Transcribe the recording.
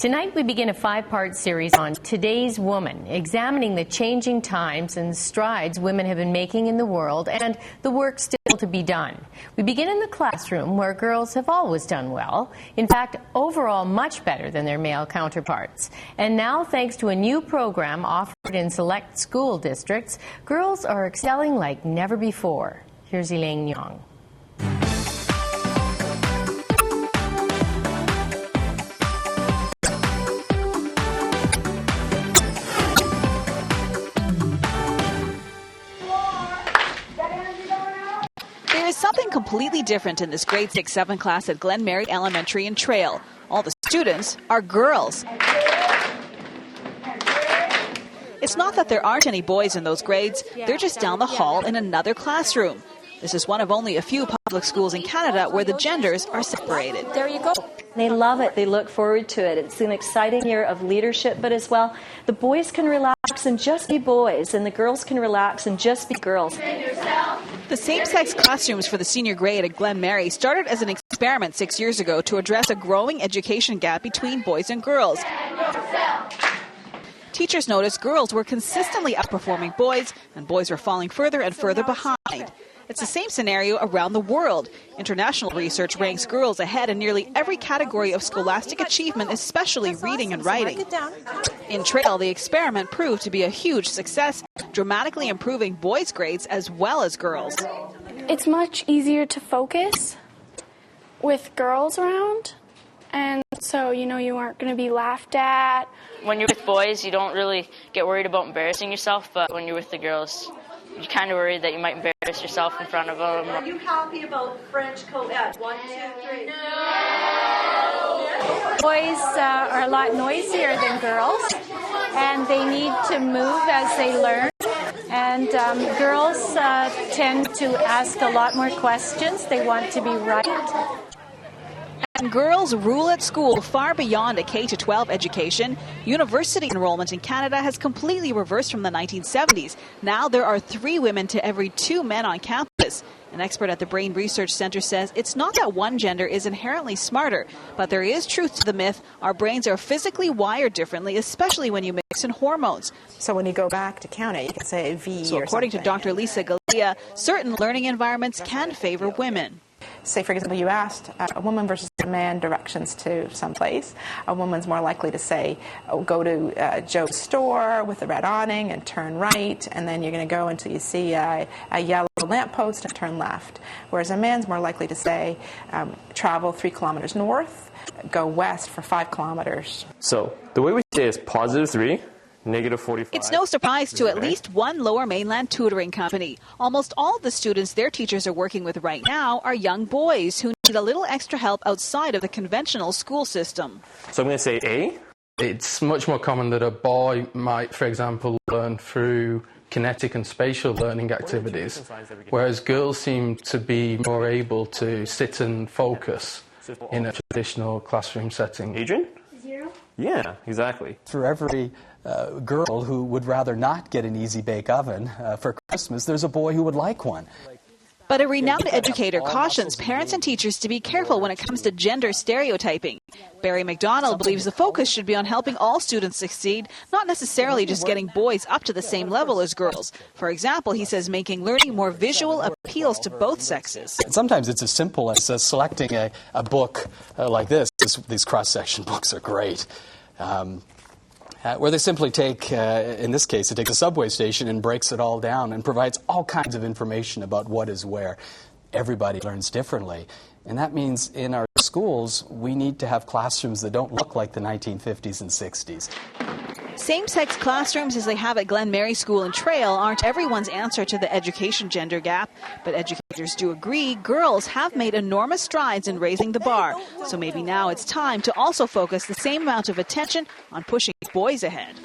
Tonight we begin a 5-part series on Today's Woman, examining the changing times and strides women have been making in the world and the work still to be done. We begin in the classroom, where girls have always done well, in fact overall much better than their male counterparts. And now, thanks to a new program offered in select school districts, girls are excelling like never before. Here's Elaine Yong. There is something completely different in this grade 6-7 class at Glen Mary Elementary in Trail. All the students are girls. It's not that there aren't any boys in those grades, they're just down the hall in another classroom. This is one of only a few public schools in Canada where the genders are separated. There you go. They love it. They look forward to it. It's an exciting year of leadership, but as well, the boys can relax and just be boys, and the girls can relax and just be girls. The same-sex classrooms for the senior grade at Glen Mary started as an experiment 6 years ago to address a growing education gap between boys and girls. Teachers noticed girls were consistently outperforming boys, and boys were falling further and further behind. It's the same scenario around the world. International research ranks girls ahead in nearly every category of scholastic achievement, especially reading and writing. In Trail, the experiment proved to be a huge success, dramatically improving boys' grades as well as girls. It's much easier to focus with girls around, and so, you aren't going to be laughed at. When you're with boys, you don't really get worried about embarrassing yourself, but when you're with the girls, you're kind of worried that you might embarrass yourself in front of them. Are you happy about French co-ed? 1, 2, 3. No! Boys are a lot noisier than girls, and they need to move as they learn. And girls tend to ask a lot more questions. They want to be right. And girls rule at school far beyond a K-12 education. University enrollment in Canada has completely reversed from the 1970s. Now there are 3 women to every 2 men on campus. An expert at the Brain Research Centre says it's not that one gender is inherently smarter, but there is truth to the myth. Our brains are physically wired differently, especially when you mix in hormones. So when you go back to count it, you can say V so or according something. to Dr. Lisa Galea, certain learning environments can favor women. Say, for example, you asked a woman versus a man directions to someplace. A woman's more likely to say, go to Joe's store with the red awning and turn right, and then you're going to go until you see a yellow lamppost and turn left. Whereas a man's more likely to say, travel 3 kilometers north, go west for 5 kilometers. So the way we say is +3. -45. It's no surprise to at least one Lower Mainland tutoring company. Almost all of the students their teachers are working with right now are young boys who need a little extra help outside of the conventional school system. So I'm going to say A. It's much more common that a boy might, for example, learn through kinetic and spatial learning activities, whereas girls seem to be more able to sit and focus in a traditional classroom setting. Adrian? 0? Yeah, exactly. For every girl who would rather not get an easy bake oven for Christmas, there's a boy who would like one. But a renowned educator cautions parents and teachers to be careful when it comes to gender stereotyping. Barry McDonald believes the focus should be on helping all students succeed, not necessarily just getting boys up to the same level as girls. For example, he says making learning more visual appeals to both sexes. Sometimes it's as simple as selecting a book like this. These cross-section books are great. Where they simply take, in this case, it takes a subway station and breaks it all down and provides all kinds of information about what is where. Everybody learns differently. And that means in our schools, we need to have classrooms that don't look like the 1950s and 60s. Same-sex classrooms as they have at Glen Mary School in Trail aren't everyone's answer to the education gender gap, but educators do agree girls have made enormous strides in raising the bar. So maybe now it's time to also focus the same amount of attention on pushing boys ahead.